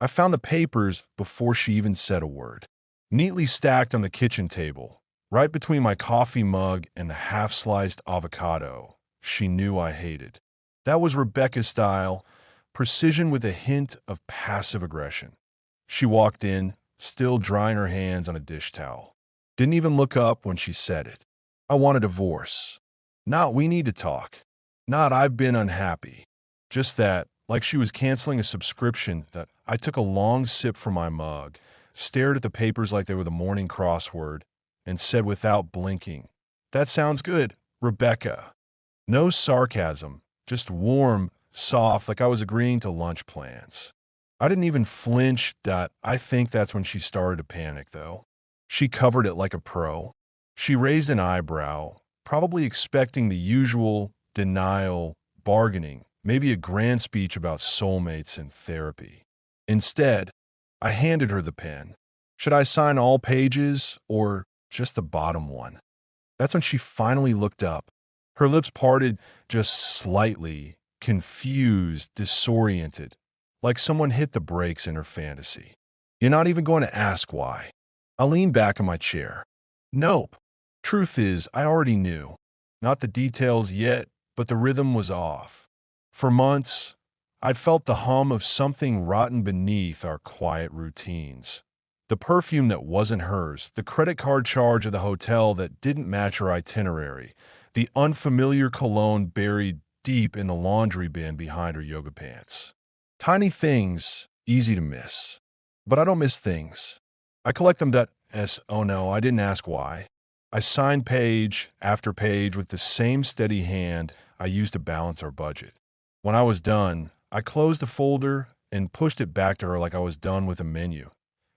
I found the papers before she even said a word, neatly stacked on the kitchen table, right between my coffee mug and the half-sliced avocado she knew I hated. That was Rebecca's style, precision with a hint of passive aggression. She walked in, still drying her hands on a dish towel. Didn't even look up when she said it. I want a divorce. Not we need to talk. Not I've been unhappy. Just that, like she was canceling a subscription, that I took a long sip from my mug, stared at the papers like they were the morning crossword, and said without blinking, "That sounds good, Rebecca." No sarcasm, just warm, soft, like I was agreeing to lunch plans. I didn't even flinch. I think that's when she started to panic, though. She covered it like a pro. She raised an eyebrow, probably expecting the usual denial, bargaining, maybe a grand speech about soulmates and therapy. Instead, I handed her the pen. Should I sign all pages or just the bottom one? That's when she finally looked up. Her lips parted just slightly, confused, disoriented, like someone hit the brakes in her fantasy. You're not even going to ask why. I leaned back in my chair. Nope. Truth is, I already knew. Not the details yet, but the rhythm was off. For months, I'd felt the hum of something rotten beneath our quiet routines. The perfume that wasn't hers, the credit card charge of the hotel that didn't match her itinerary, the unfamiliar cologne buried deep in the laundry bin behind her yoga pants. Tiny things, easy to miss. But I don't miss things. I collect them. Oh no, I didn't ask why. I signed page after page with the same steady hand I used to balance our budget. When I was done, I closed the folder and pushed it back to her like I was done with a menu.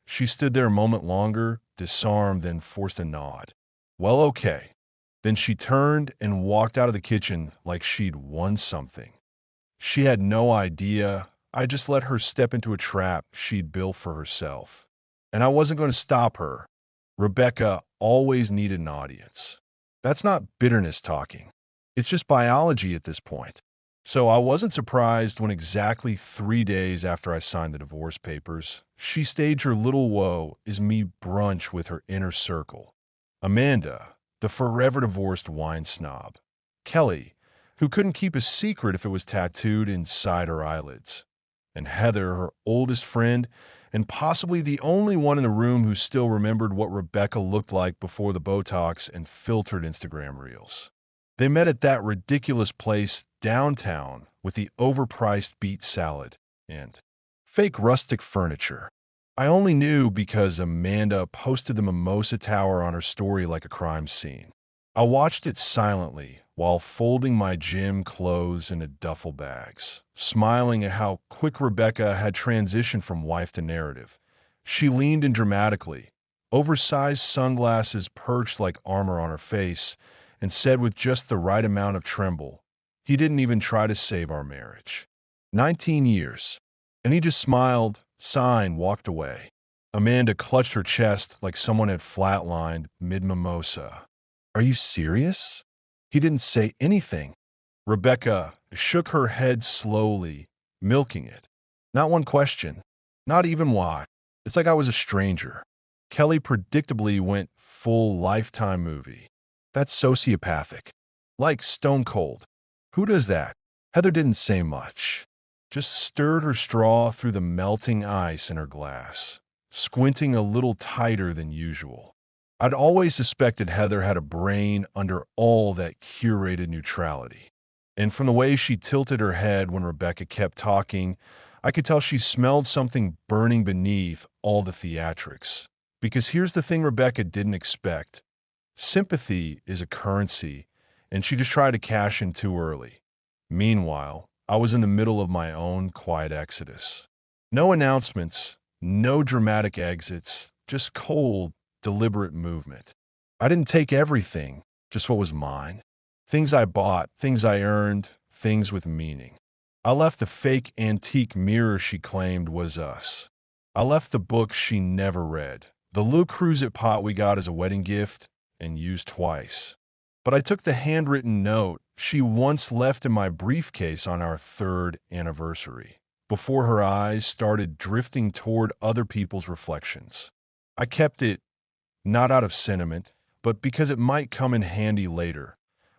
She stood there a moment longer, disarmed, then forced a nod. Well, okay. Then she turned and walked out of the kitchen like she'd won something. She had no idea. I just let her step into a trap she'd built for herself. And I wasn't going to stop her. Rebecca always needed an audience. That's not bitterness talking. It's just biology at this point. So I wasn't surprised when exactly 3 days after I signed the divorce papers, she staged her little woe as me brunch with her inner circle. Amanda, the forever divorced wine snob. Kelly, who couldn't keep a secret if it was tattooed inside her eyelids. And Heather, her oldest friend, and possibly the only one in the room who still remembered what Rebecca looked like before the Botox and filtered Instagram reels. They met at that ridiculous place downtown with the overpriced beet salad and fake rustic furniture. I only knew because Amanda posted the mimosa tower on her story like a crime scene. I watched it silently while folding my gym clothes into duffel bags, smiling at how quick Rebecca had transitioned from wife to narrative. She leaned in dramatically, oversized sunglasses perched like armor on her face, and said with just the right amount of tremble, "He didn't even try to save our marriage. 19 years. And he just smiled, signed, walked away." Amanda clutched her chest like someone had flatlined mid-mimosa. "Are you serious? He didn't say anything." Rebecca shook her head slowly, milking it. Not one question. Not even why. It's like I was a stranger. Kelly predictably went full Lifetime movie. That's sociopathic. Like stone cold. Who does that? Heather didn't say much. Just stirred her straw through the melting ice in her glass, squinting a little tighter than usual. I'd always suspected Heather had a brain under all that curated neutrality. And from the way she tilted her head when Rebecca kept talking, I could tell she smelled something burning beneath all the theatrics. Because here's the thing Rebecca didn't expect. Sympathy is a currency, and she just tried to cash in too early. Meanwhile, I was in the middle of my own quiet exodus. No announcements, no dramatic exits, just cold, deliberate movement. I didn't take everything, just what was mine. Things I bought, things I earned, things with meaning. I left the fake antique mirror she claimed was us. I left the book she never read, the Le Creuset pot we got as a wedding gift and used twice. But I took the handwritten note she once left in my briefcase on our third anniversary. before her eyes started drifting toward other people's reflections. I kept it, not out of sentiment, but because it might come in handy later.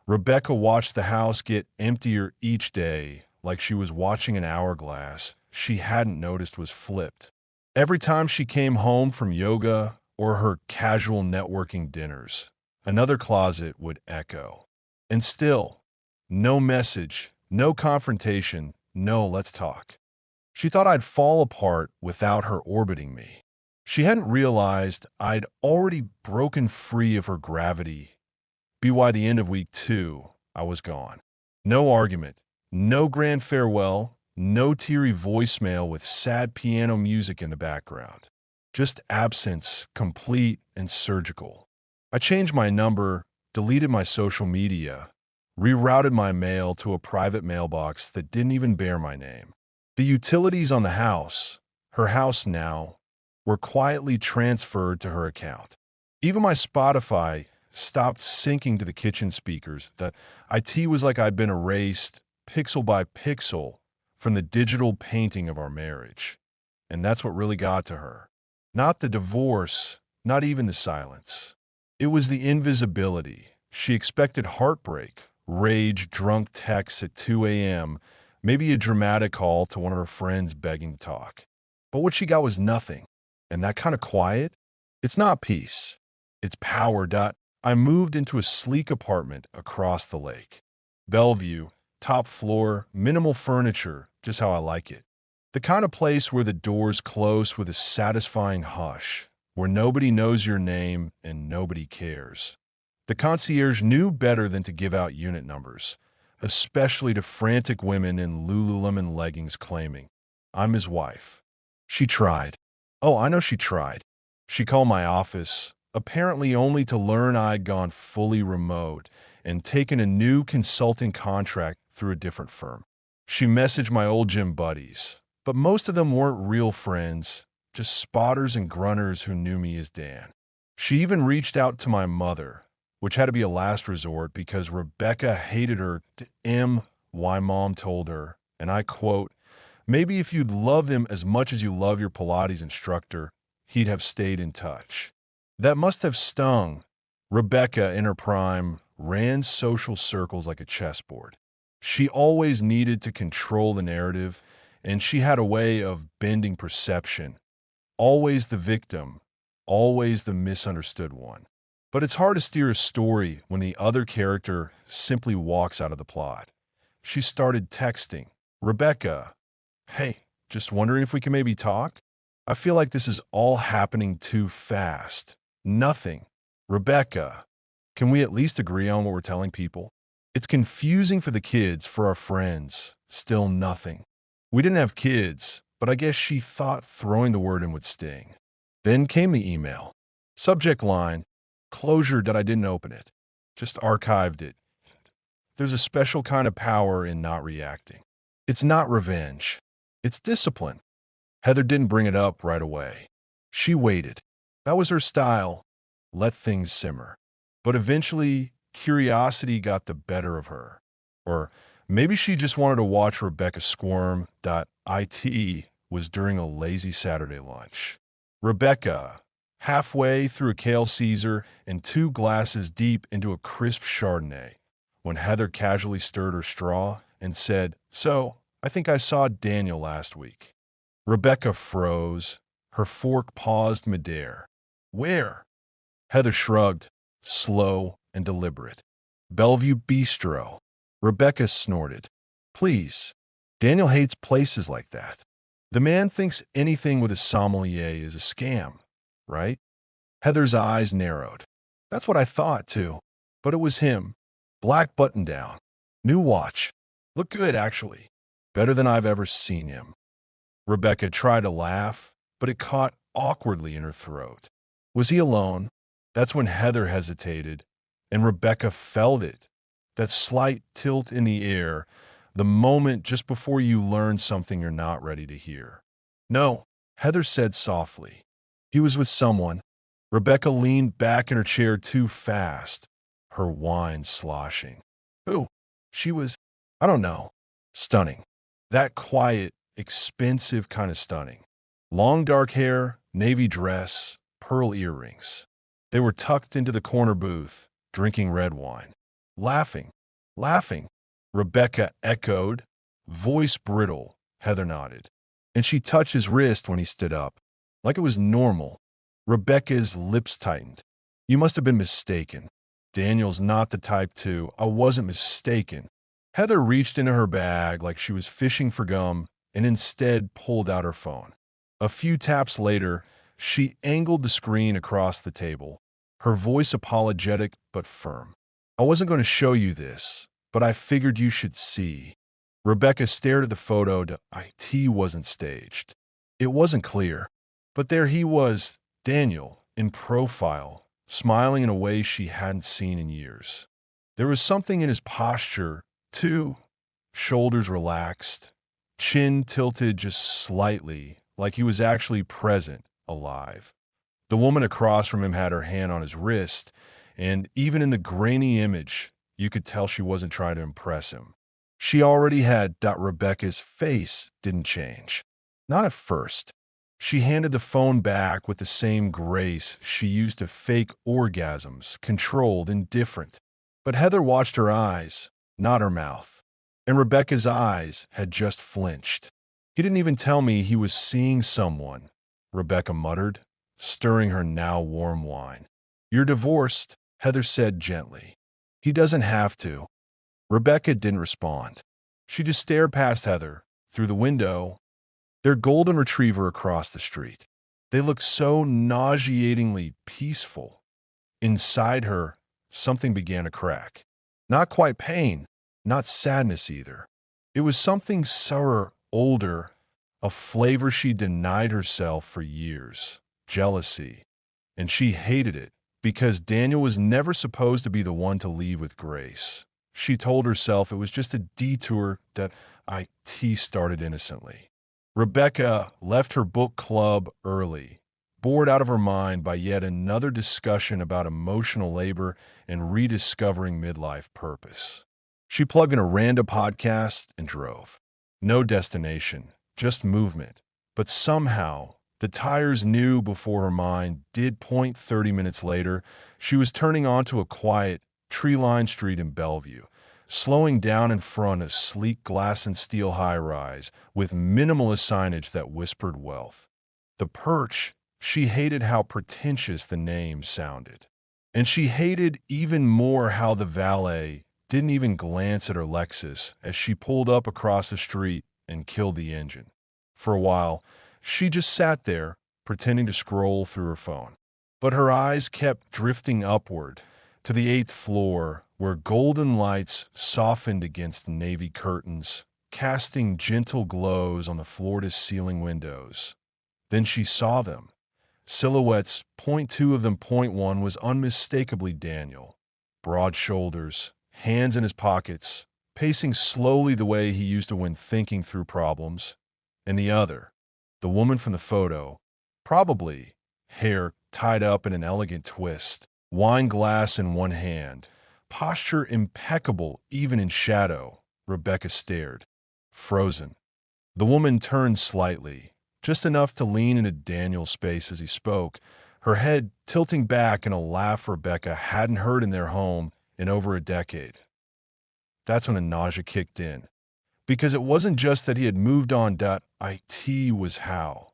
Rebecca watched the house get emptier each day, like she was watching an hourglass she hadn't noticed was flipped. Every time she came home from yoga or her casual networking dinners, another closet would echo. And still, no message, no confrontation, no let's talk. She thought I'd fall apart without her orbiting me. She hadn't realized I'd already broken free of her gravity. By the end of week 2, I was gone. No argument, no grand farewell, no teary voicemail with sad piano music in the background. Just absence, complete and surgical. I changed my number, deleted my social media, rerouted my mail to a private mailbox that didn't even bear my name. The utilities on the house, her house now, were quietly transferred to her account. Even my Spotify stopped syncing to the kitchen speakers. The IT was like I'd been erased, pixel by pixel, from the digital painting of our marriage. And that's what really got to her. Not the divorce, not even the silence. It was the invisibility. She expected heartbreak, rage, drunk texts at 2 a.m., maybe a dramatic call to one of her friends begging to talk. But what she got was nothing. And that kind of quiet, it's not peace. It's power. I moved into a sleek apartment across the lake. Bellevue, top floor, minimal furniture, just how I like it. The kind of place where the doors close with a satisfying hush, where nobody knows your name and nobody cares. The concierge knew better than to give out unit numbers, especially to frantic women in Lululemon leggings claiming, "I'm his wife." She tried. Oh, I know she tried. She called my office, apparently only to learn I'd gone fully remote and taken a new consulting contract through a different firm. She messaged my old gym buddies, but most of them weren't real friends, just spotters and grunters who knew me as Dan. She even reached out to my mother, which had to be a last resort because Rebecca hated her to why mom told her, and I quote, "Maybe if you'd love him as much as you love your Pilates instructor, he'd have stayed in touch." That must have stung. Rebecca, in her prime, ran social circles like a chessboard. She always needed to control the narrative, and she had a way of bending perception. Always the victim, always the misunderstood one. But it's hard to steer a story when the other character simply walks out of the plot. She started texting, "Rebecca, hey, just wondering if we can maybe talk? I feel like this is all happening too fast." Nothing. "Rebecca, can we at least agree on what we're telling people? It's confusing for the kids, for our friends." Still nothing. We didn't have kids, but I guess she thought throwing the word in would sting. Then came the email. Subject line, "Closure that I didn't open it. Just archived it." There's a special kind of power in not reacting. It's not revenge. It's discipline. Heather didn't bring it up right away. She waited. That was her style. Let things simmer. But eventually, curiosity got the better of her. Or maybe she just wanted to watch Rebecca squirm. It was during a lazy Saturday lunch. Rebecca, halfway through a kale Caesar and 2 glasses deep into a crisp Chardonnay, when Heather casually stirred her straw and said, "So, I think I saw Daniel last week." Rebecca froze. Her fork paused midair. "Where?" Heather shrugged, slow and deliberate. "Bellevue Bistro." Rebecca snorted. "Please, Daniel hates places like that. The man thinks anything with a sommelier is a scam, right?" Heather's eyes narrowed. "That's what I thought, too. But it was him. Black button-down. New watch. Looked good, actually. Better than I've ever seen him." Rebecca tried to laugh, but it caught awkwardly in her throat. Was he alone? That's when Heather hesitated, and Rebecca felt it. That slight tilt in the air, the moment just before you learn something you're not ready to hear. "No," Heather said softly. "He was with someone." Rebecca leaned back in her chair too fast, her wine sloshing. "Who?" She was, I don't know, stunning. That quiet, expensive kind of stunning. Long dark hair, navy dress, pearl earrings. They were tucked into the corner booth, drinking red wine. Laughing, laughing. Rebecca echoed, voice brittle. Heather nodded. And she touched his wrist when he stood up, like it was normal. Rebecca's lips tightened. You must have been mistaken. Daniel's not the type to. I wasn't mistaken. Heather reached into her bag like she was fishing for gum and instead pulled out her phone. A few taps later, she angled the screen across the table, her voice apologetic but firm. I wasn't going to show you this, but I figured you should see. Rebecca stared at the photo. It wasn't staged. It wasn't clear. But there he was, Daniel, in profile, smiling in a way she hadn't seen in years. There was something in his posture, too. Shoulders relaxed, chin tilted just slightly, like he was actually present, alive. The woman across from him had her hand on his wrist, and even in the grainy image, you could tell she wasn't trying to impress him. She already had. Rebecca's face didn't change. Not at first. She handed the phone back with the same grace she used to fake orgasms, controlled, indifferent. But Heather watched her eyes, not her mouth. And Rebecca's eyes had just flinched. He didn't even tell me he was seeing someone, Rebecca muttered, stirring her now warm wine. You're divorced, Heather said gently. He doesn't have to. Rebecca didn't respond. She just stared past Heather, through the window, their golden retriever across the street. They looked so nauseatingly peaceful. Inside her, something began to crack. Not quite pain, not sadness either. It was something subtler, older, a flavor she denied herself for years. Jealousy. And she hated it, because Daniel was never supposed to be the one to leave with grace. She told herself it was just a detour that it started innocently. Rebecca left her book club early, bored out of her mind by yet another discussion about emotional labor and rediscovering midlife purpose. She plugged in a random podcast and drove. No destination, just movement. But somehow, the tires knew before her mind did. 30 minutes later, she was turning onto a quiet, tree-lined street in Bellevue, slowing down in front of a sleek glass and steel high-rise with minimalist signage that whispered wealth. The Perch, she hated how pretentious the name sounded. And she hated even more how the valet didn't even glance at her Lexus as she pulled up across the street and killed the engine. For a while, she just sat there, pretending to scroll through her phone. But her eyes kept drifting upward to the 8th floor, where golden lights softened against navy curtains, casting gentle glows on the floor-to-ceiling windows. Then she saw them. Silhouettes. Point two of them. Point one was unmistakably Daniel. Broad shoulders, hands in his pockets, pacing slowly the way he used to when thinking through problems. And the other, the woman from the photo, probably, hair tied up in an elegant twist, wine glass in one hand, posture impeccable even in shadow. Rebecca stared, frozen. The woman turned slightly, just enough to lean into Daniel's space as he spoke, her head tilting back in a laugh Rebecca hadn't heard in their home in over a decade. That's when the nausea kicked in. Because it wasn't just that he had moved on. It was how.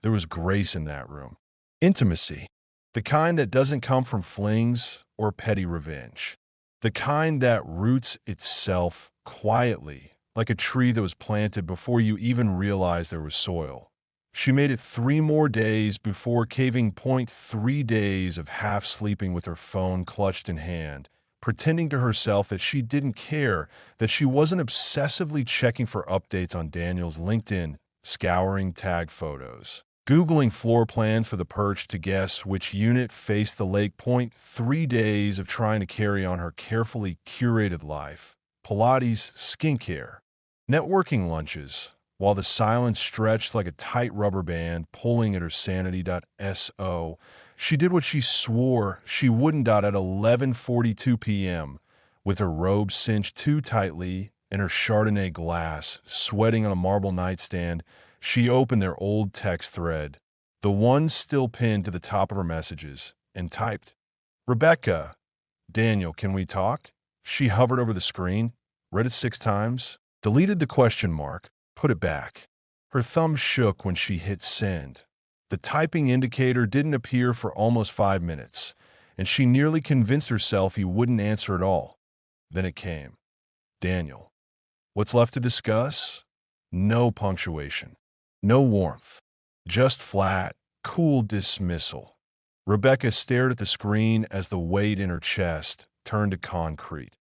There was grace in that room. Intimacy. The kind that doesn't come from flings or petty revenge. The kind that roots itself quietly, like a tree that was planted before you even realized there was soil. She made it 3 more days before caving. 3 days of half sleeping with her phone clutched in hand, pretending to herself that she didn't care, that she wasn't obsessively checking for updates on Daniel's LinkedIn, scouring tagged photos, Googling floor plans for the Perch to guess which unit faced the lake. 3 days of trying to carry on her carefully curated life, Pilates, skincare, networking lunches, while the silence stretched like a tight rubber band pulling at her sanity. She did what she swore she wouldn't. At 11:42 p.m., with her robe cinched too tightly and her Chardonnay glass, sweating on a marble nightstand, she opened their old text thread, the one still pinned to the top of her messages, and typed, "Rebecca, Daniel, can we talk?" She hovered over the screen, read it 6 times, deleted the question mark, put it back. Her thumb shook when she hit send. The typing indicator didn't appear for almost 5 minutes, and she nearly convinced herself he wouldn't answer at all. Then it came. "Daniel, what's left to discuss?" No punctuation, no warmth, just flat, cool dismissal. Rebecca stared at the screen as the weight in her chest turned to concrete.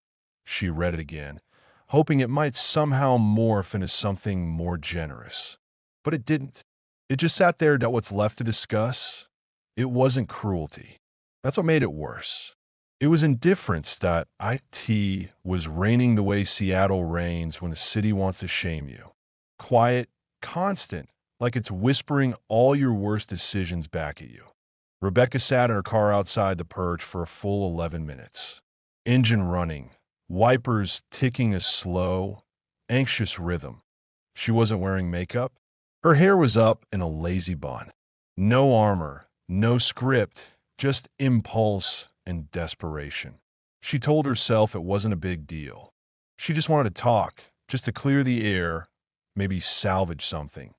She read it again, hoping it might somehow morph into something more generous. But it didn't. It just sat there at what's left to discuss. It wasn't cruelty. That's what made it worse. It was indifference that IT was raining the way Seattle rains when the city wants to shame you. Quiet, constant, like it's whispering all your worst decisions back at you. Rebecca sat in her car outside the perch for a full 11 minutes. Engine running, wipers ticking a slow, anxious rhythm. She wasn't wearing makeup. Her hair was up in a lazy bun. No armor, no script, just impulse and desperation. She told herself it wasn't a big deal. She just wanted to talk, just to clear the air, maybe salvage something.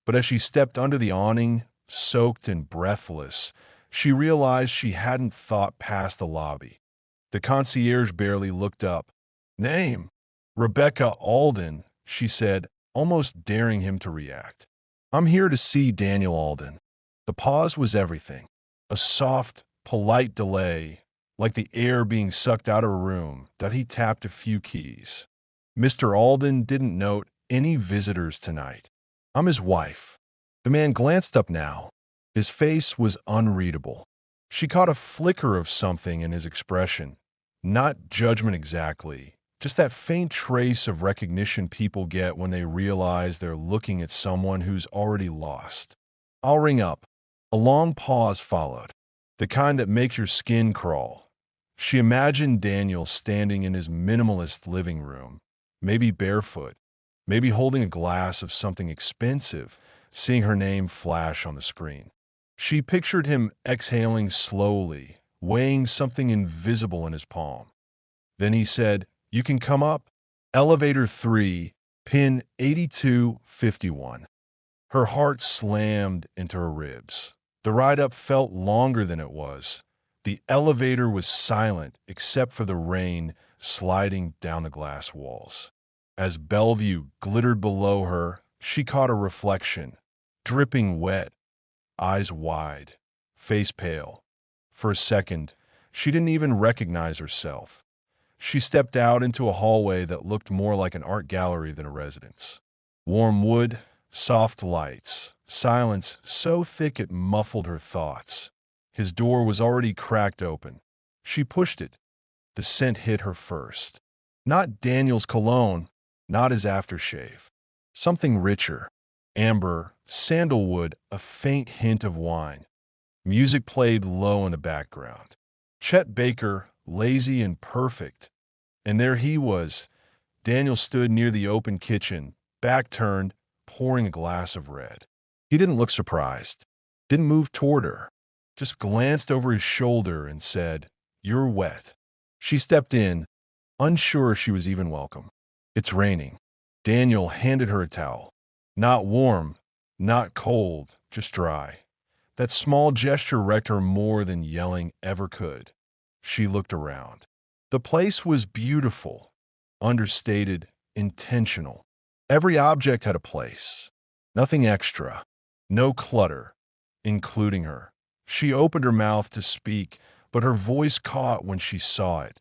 But as she stepped under the awning, soaked and breathless, she realized she hadn't thought past the lobby. The concierge barely looked up. "Name?" "Rebecca Alden," she said, almost daring him to react. "I'm here to see Daniel Alden." The pause was everything. A soft, polite delay, like the air being sucked out of a room, that he tapped a few keys. Mr. Alden didn't note any visitors tonight. "I'm his wife." The man glanced up now. His face was unreadable. She caught a flicker of something in his expression. Not judgment exactly, just that faint trace of recognition people get when they realize they're looking at someone who's already lost. "I'll ring up." A long pause followed, the kind that makes your skin crawl. She imagined Daniel standing in his minimalist living room, maybe barefoot, maybe holding a glass of something expensive, seeing her name flash on the screen. She pictured him exhaling slowly, weighing something invisible in his palm. Then he said, "You can come up. Elevator 3, pin 8251. Her heart slammed into her ribs. The ride up felt longer than it was. The elevator was silent except for the rain sliding down the glass walls. As Bellevue glittered below her, she caught a reflection, dripping wet, eyes wide, face pale. For a second, she didn't even recognize herself. She stepped out into a hallway that looked more like an art gallery than a residence. Warm wood, soft lights, silence so thick it muffled her thoughts. His door was already cracked open. She pushed it. The scent hit her first. Not Daniel's cologne, not his aftershave. Something richer. Amber, sandalwood, a faint hint of wine. Music played low in the background. Chet Baker, lazy and perfect. And there he was. Daniel stood near the open kitchen, back turned, pouring a glass of red. He didn't look surprised, didn't move toward her, just glanced over his shoulder and said, "You're wet." She stepped in, unsure if she was even welcome. "It's raining." Daniel handed her a towel. Not warm, not cold, just dry. That small gesture wrecked her more than yelling ever could. She looked around. The place was beautiful, understated, intentional. Every object had a place. Nothing extra. No clutter, including her. She opened her mouth to speak, but her voice caught when she saw it.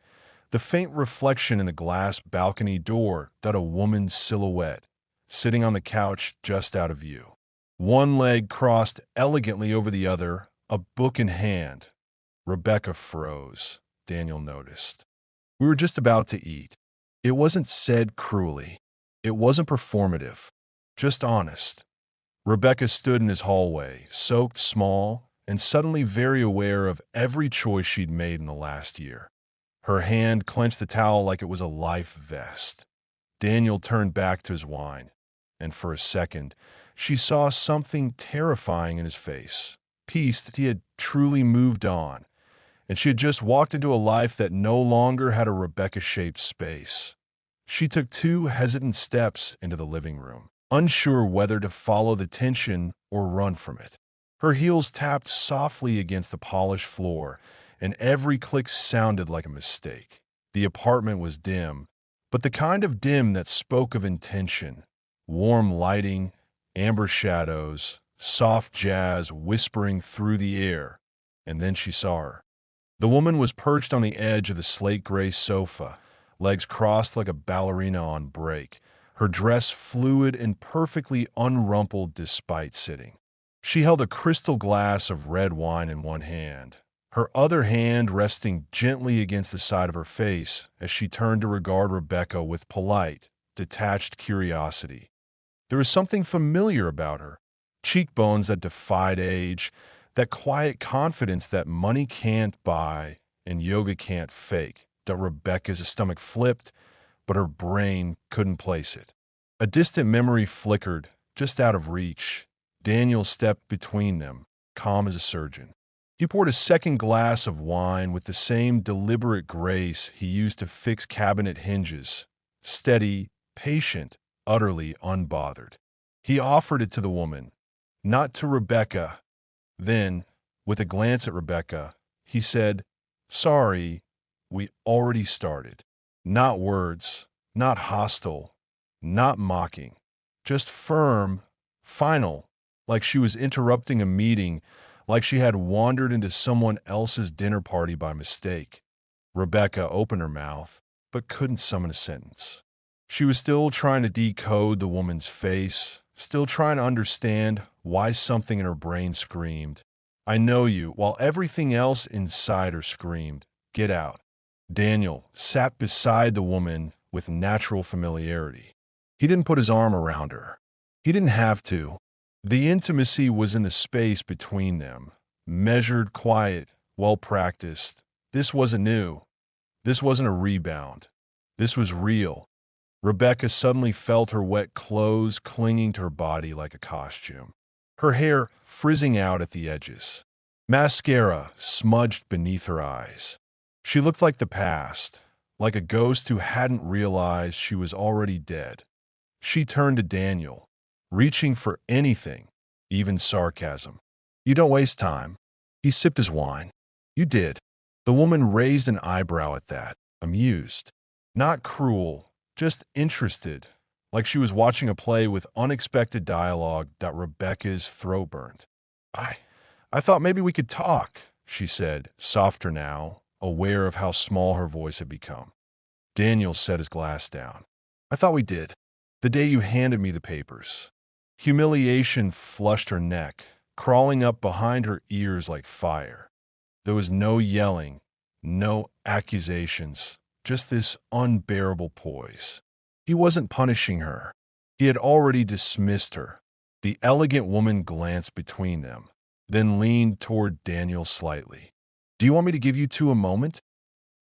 The faint reflection in the glass balcony door that a woman's silhouette, sitting on the couch just out of view. One leg crossed elegantly over the other, a book in hand. Rebecca froze, Daniel noticed. We were just about to eat. It wasn't said cruelly. It wasn't performative. Just honest. Rebecca stood in his hallway, soaked, small, and suddenly very aware of every choice she'd made in the last year. Her hand clenched the towel like it was a life vest. Daniel turned back to his wine, and for a second, she saw something terrifying in his face. Peace that he had truly moved on, and she had just walked into a life that no longer had a Rebecca-shaped space. She took 2 hesitant steps into the living room, unsure whether to follow the tension or run from it. Her heels tapped softly against the polished floor, and every click sounded like a mistake. The apartment was dim, but the kind of dim that spoke of intention. Warm lighting, amber shadows, soft jazz whispering through the air. And then she saw her. The woman was perched on the edge of the slate-gray sofa, legs crossed like a ballerina on break, her dress fluid and perfectly unrumpled despite sitting. She held a crystal glass of red wine in one hand, her other hand resting gently against the side of her face as she turned to regard Rebecca with polite, detached curiosity. There was something familiar about her, cheekbones that defied age, that quiet confidence that money can't buy and yoga can't fake. That Rebecca's stomach flipped, but her brain couldn't place it. A distant memory flickered, just out of reach. Daniel stepped between them, calm as a surgeon. He poured a second glass of wine with the same deliberate grace he used to fix cabinet hinges, steady, patient, utterly unbothered. He offered it to the woman, not to Rebecca. Then, with a glance at Rebecca, he said, "Sorry, we already started." Not words, not hostile, not mocking, just firm, final, like she was interrupting a meeting, like she had wandered into someone else's dinner party by mistake. Rebecca opened her mouth, but couldn't summon a sentence. She was still trying to decode the woman's face, still trying to understand why something in her brain screamed, "I know you," while everything else inside her screamed, "Get out." Daniel sat beside the woman with natural familiarity. He didn't put his arm around her. He didn't have to. The intimacy was in the space between them, measured, quiet, well-practiced. This wasn't new. This wasn't a rebound. This was real. Rebecca suddenly felt her wet clothes clinging to her body like a costume, her hair frizzing out at the edges, mascara smudged beneath her eyes. She looked like the past, like a ghost who hadn't realized she was already dead. She turned to Daniel, reaching for anything, even sarcasm. "You don't waste time." He sipped his wine. "You did." The woman raised an eyebrow at that, amused. Not cruel, just interested, like she was watching a play with unexpected dialogue that Rebecca's throat burned. I, I thought maybe we could talk," she said, softer now, aware of how small her voice had become. Daniel set his glass down. "I thought we did. The day you handed me the papers." Humiliation flushed her neck, crawling up behind her ears like fire. There was no yelling, no accusations, just this unbearable poise. He wasn't punishing her. He had already dismissed her. The elegant woman glanced between them, then leaned toward Daniel slightly. "Do you want me to give you two a moment?"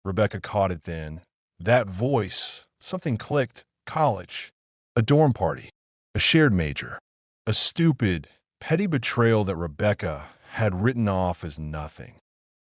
Rebecca caught it then. That voice, something clicked. College. A dorm party. A shared major. A stupid, petty betrayal that Rebecca had written off as nothing.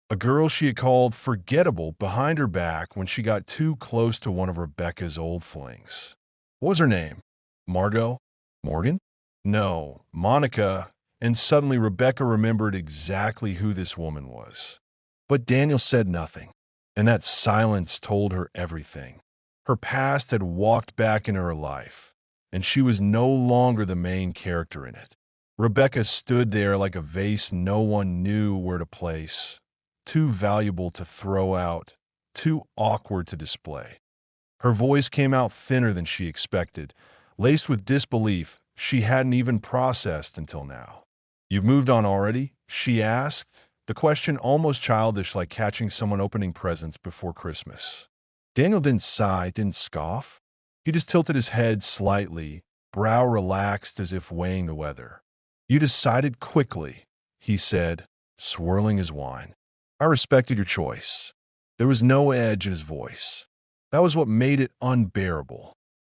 A girl she had called forgettable behind her back when she got too close to one of Rebecca's old flings. What was her name? Margot? Morgan? No, Monica. And suddenly Rebecca remembered exactly who this woman was. But Daniel said nothing, and that silence told her everything. Her past had walked back into her life, and she was no longer the main character in it. Rebecca stood there like a vase no one knew where to place, too valuable to throw out, too awkward to display. Her voice came out thinner than she expected, laced with disbelief she hadn't even processed until now. "You've moved on already?" she asked, the question almost childish, like catching someone opening presents before Christmas. Daniel didn't sigh, didn't scoff. He just tilted his head slightly, brow relaxed as if weighing the weather. "You decided quickly," he said, swirling his wine. "I respected your choice." There was no edge in his voice. That was what made it unbearable.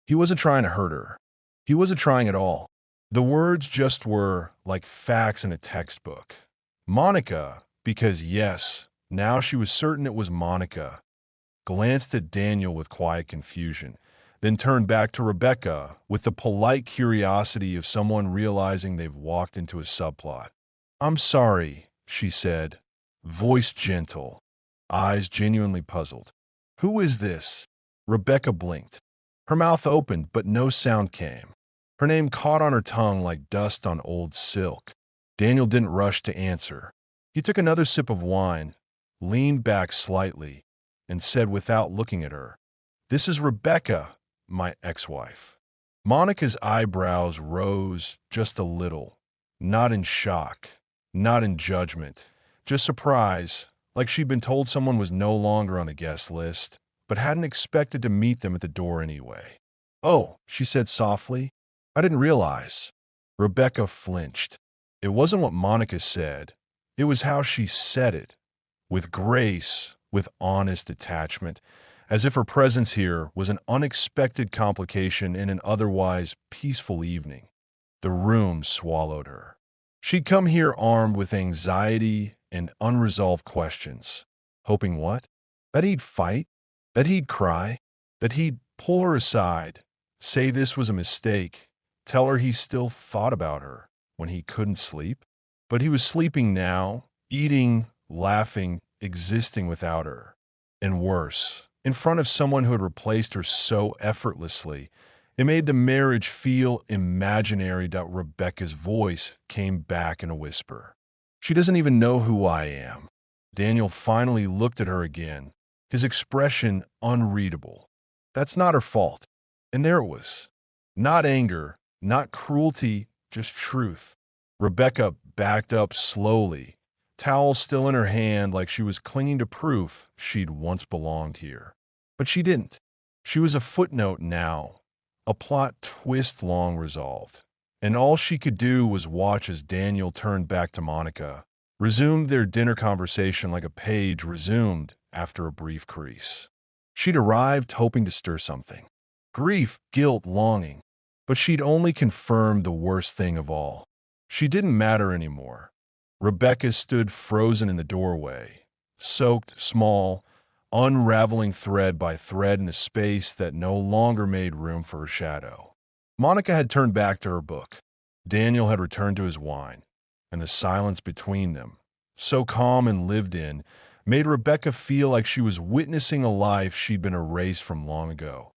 He wasn't trying to hurt her. He wasn't trying at all. The words just were like facts in a textbook. Monica, because yes, now she was certain it was Monica, glanced at Daniel with quiet confusion, then turned back to Rebecca with the polite curiosity of someone realizing they've walked into a subplot. "I'm sorry," she said, voice gentle, eyes genuinely puzzled. "Who is this?" Rebecca blinked. Her mouth opened, but no sound came. Her name caught on her tongue like dust on old silk. Daniel didn't rush to answer. He took another sip of wine, leaned back slightly, and said without looking at her, "This is Rebecca, my ex-wife." Monica's eyebrows rose just a little, not in shock, not in judgment, just surprise, like she'd been told someone was no longer on the guest list, but hadn't expected to meet them at the door anyway. "Oh," she said softly, "I didn't realize." Rebecca flinched. It wasn't what Monica said. It was how she said it, with grace, with honest detachment, as if her presence here was an unexpected complication in an otherwise peaceful evening. The room swallowed her. She'd come here armed with anxiety and unresolved questions. Hoping what? That he'd fight? That he'd cry? That he'd pull her aside, say this was a mistake, tell her he still thought about her when he couldn't sleep? But he was sleeping now, eating, laughing, existing without her. And worse, in front of someone who had replaced her so effortlessly, it made the marriage feel imaginary. Rebecca's voice came back in a whisper. "She doesn't even know who I am." Daniel finally looked at her again, his expression unreadable. That's not her fault. And there it was. Not anger, not cruelty, just truth. Rebecca backed up slowly, towel still in her hand like she was clinging to proof she'd once belonged here. But she didn't. She was a footnote now, a plot twist long resolved. And all she could do was watch as Daniel turned back to Monica, resumed their dinner conversation like a page resumed after a brief crease. She'd arrived hoping to stir something. Grief, guilt, longing. But she'd only confirmed the worst thing of all. She didn't matter anymore. Rebecca stood frozen in the doorway, soaked, small, unraveling thread by thread in a space that no longer made room for her shadow. Monica had turned back to her book. Daniel had returned to his wine, and the silence between them, so calm and lived in, made Rebecca feel like she was witnessing a life she'd been erased from long ago.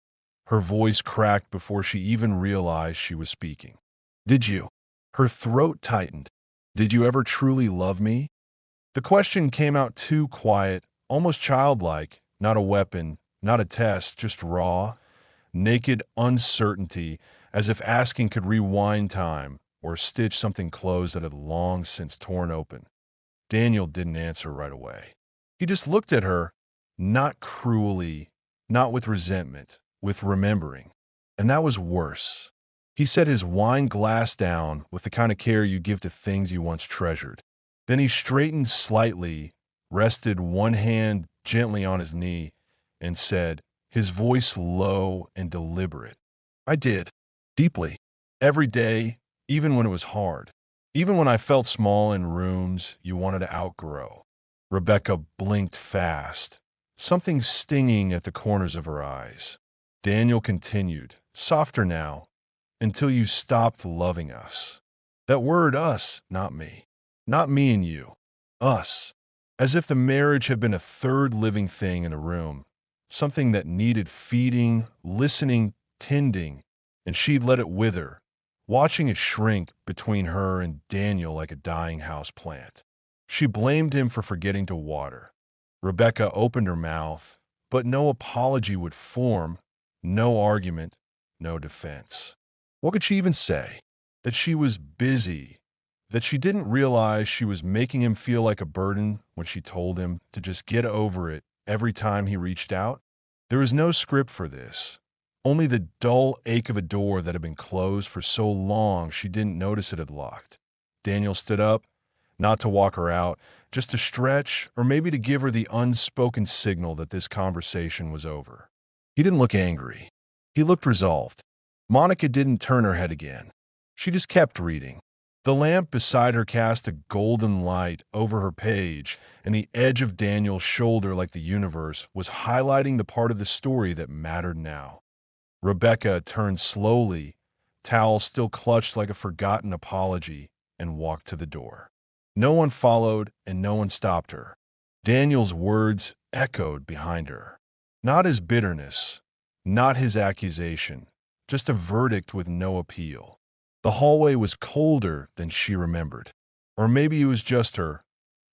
Her voice cracked before she even realized she was speaking. "Did you?" Her throat tightened. "Did you ever truly love me?" The question came out too quiet, almost childlike, not a weapon, not a test, just raw, naked uncertainty, as if asking could rewind time or stitch something closed that had long since torn open. Daniel didn't answer right away. He just looked at her, not cruelly, not with resentment, with remembering. And that was worse. He set his wine glass down with the kind of care you give to things you once treasured. Then he straightened slightly, rested one hand gently on his knee, and said, his voice low and deliberate, "I did. Deeply. Every day, even when it was hard. Even when I felt small in rooms you wanted to outgrow." Rebecca blinked fast, something stinging at the corners of her eyes. Daniel continued, softer now, "Until you stopped loving us." That word us, not me. Not me and you. Us. As if the marriage had been a third living thing in the room. Something that needed feeding, listening, tending, and she'd let it wither, watching it shrink between her and Daniel like a dying house plant. She blamed him for forgetting to water. Rebecca opened her mouth, but no apology would form, no argument, no defense. What could she even say? That she was busy, that she didn't realize she was making him feel like a burden when she told him to just get over it every time he reached out? There was no script for this, only the dull ache of a door that had been closed for so long she didn't notice it had locked. Daniel stood up, not to walk her out, just to stretch or maybe to give her the unspoken signal that this conversation was over. He didn't look angry. He looked resolved. Monica didn't turn her head again. She just kept reading. The lamp beside her cast a golden light over her page, and the edge of Daniel's shoulder, like the universe, was highlighting the part of the story that mattered now. Rebecca turned slowly, towel still clutched like a forgotten apology, and walked to the door. No one followed, and no one stopped her. Daniel's words echoed behind her. Not his bitterness, not his accusation, just a verdict with no appeal. The hallway was colder than she remembered. Or maybe it was just her.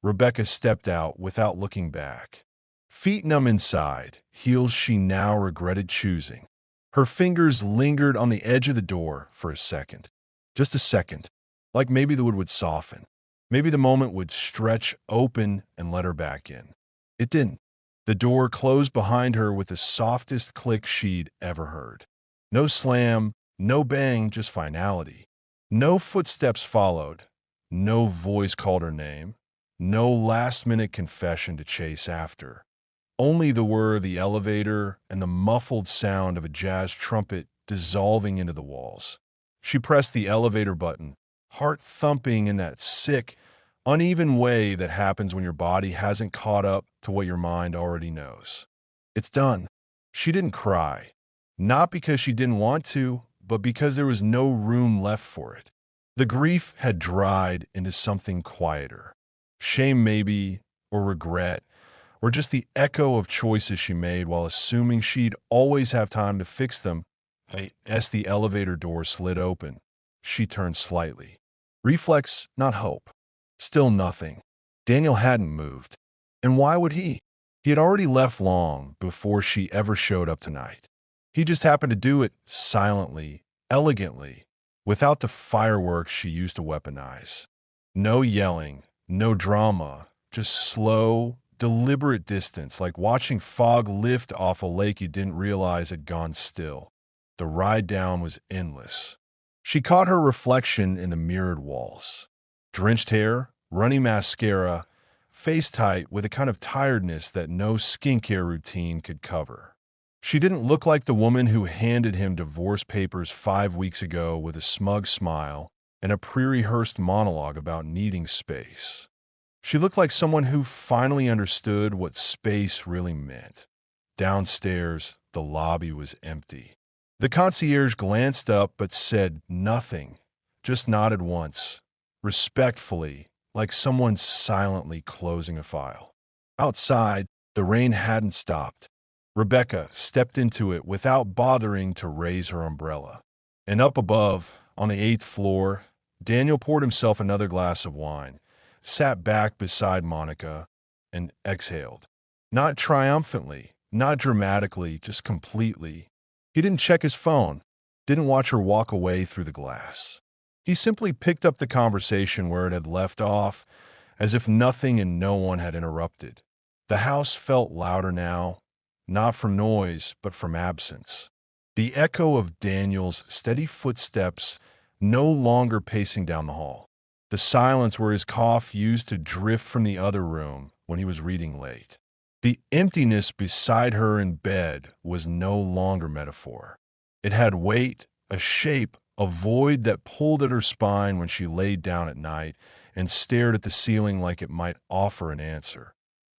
Rebecca stepped out without looking back. Feet numb inside, heels she now regretted choosing. Her fingers lingered on the edge of the door for a second. Just a second. Like maybe the wood would soften. Maybe the moment would stretch open and let her back in. It didn't. The door closed behind her with the softest click she'd ever heard. No slam, no bang, just finality. No footsteps followed. No voice called her name. No last-minute confession to chase after. Only the whir of the elevator and the muffled sound of a jazz trumpet dissolving into the walls. She pressed the elevator button, heart thumping in that sick, uneven way that happens when your body hasn't caught up to what your mind already knows. It's done. She didn't cry. Not because she didn't want to, but because there was no room left for it. The grief had dried into something quieter. Shame maybe, or regret, or just the echo of choices she made while assuming she'd always have time to fix them. As the elevator door slid open, she turned slightly. Reflex, not hope. Still nothing. Daniel hadn't moved. And why would he? He had already left long before she ever showed up tonight. He just happened to do it silently, elegantly, without the fireworks she used to weaponize. No yelling, no drama, just slow, deliberate distance, like watching fog lift off a lake you didn't realize had gone still. The ride down was endless. She caught her reflection in the mirrored walls. Drenched hair, runny mascara, face tight with a kind of tiredness that no skincare routine could cover. She didn't look like the woman who handed him divorce papers 5 weeks ago with a smug smile and a pre-rehearsed monologue about needing space. She looked like someone who finally understood what space really meant. Downstairs, the lobby was empty. The concierge glanced up but said nothing, just nodded once, respectfully, like someone silently closing a file. Outside, the rain hadn't stopped. Rebecca stepped into it without bothering to raise her umbrella. And up above, on the 8th floor, Daniel poured himself another glass of wine, sat back beside Monica, and exhaled. Not triumphantly, not dramatically, just completely. He didn't check his phone, didn't watch her walk away through the glass. He simply picked up the conversation where it had left off, as if nothing and no one had interrupted. The house felt louder now, not from noise, but from absence. The echo of Daniel's steady footsteps no longer pacing down the hall. The silence where his cough used to drift from the other room when he was reading late. The emptiness beside her in bed was no longer metaphor. It had weight, a shape, a void that pulled at her spine when she laid down at night and stared at the ceiling like it might offer an answer.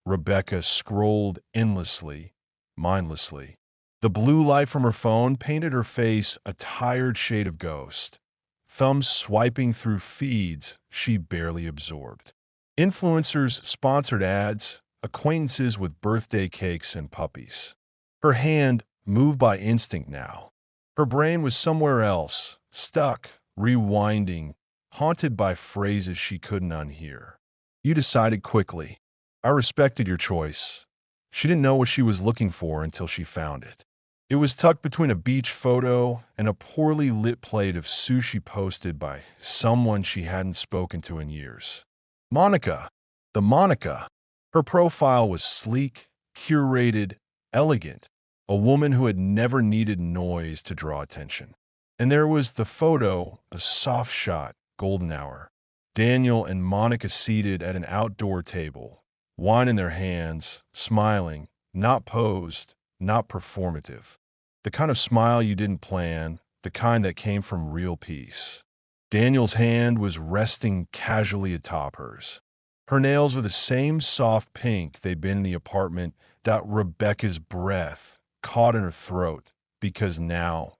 Rebecca scrolled endlessly, mindlessly. The blue light from her phone painted her face a tired shade of ghost, thumbs swiping through feeds she barely absorbed. Influencers, sponsored ads, acquaintances with birthday cakes and puppies. Her hand moved by instinct now. Her brain was somewhere else, stuck, rewinding, haunted by phrases she couldn't unhear. You decided quickly. I respected your choice. She didn't know what she was looking for until she found it. It was tucked between a beach photo and a poorly lit plate of sushi posted by someone she hadn't spoken to in years. Monica. The Monica. Her profile was sleek, curated, elegant, a woman who had never needed noise to draw attention. And there was the photo, a soft shot, golden hour. Daniel and Monica seated at an outdoor table, wine in their hands, smiling, not posed, not performative. The kind of smile you didn't plan, the kind that came from real peace. Daniel's hand was resting casually atop hers. Her nails were the same soft pink they'd been in the apartment that Rebecca's breath caught in her throat, because now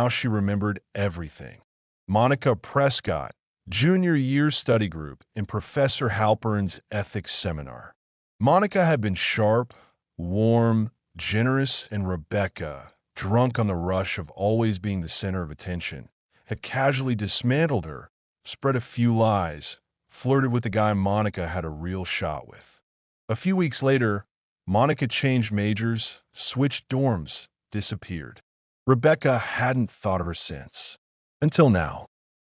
she remembered everything. Monica Prescott, junior year study group in Professor Halpern's ethics seminar. Monica had been sharp, warm, generous, and Rebecca, drunk on the rush of always being the center of attention, had casually dismantled her, spread a few lies, flirted with the guy Monica had a real shot with. A few weeks later, Monica changed majors, switched dorms, disappeared. Rebecca hadn't thought of her since. Until now.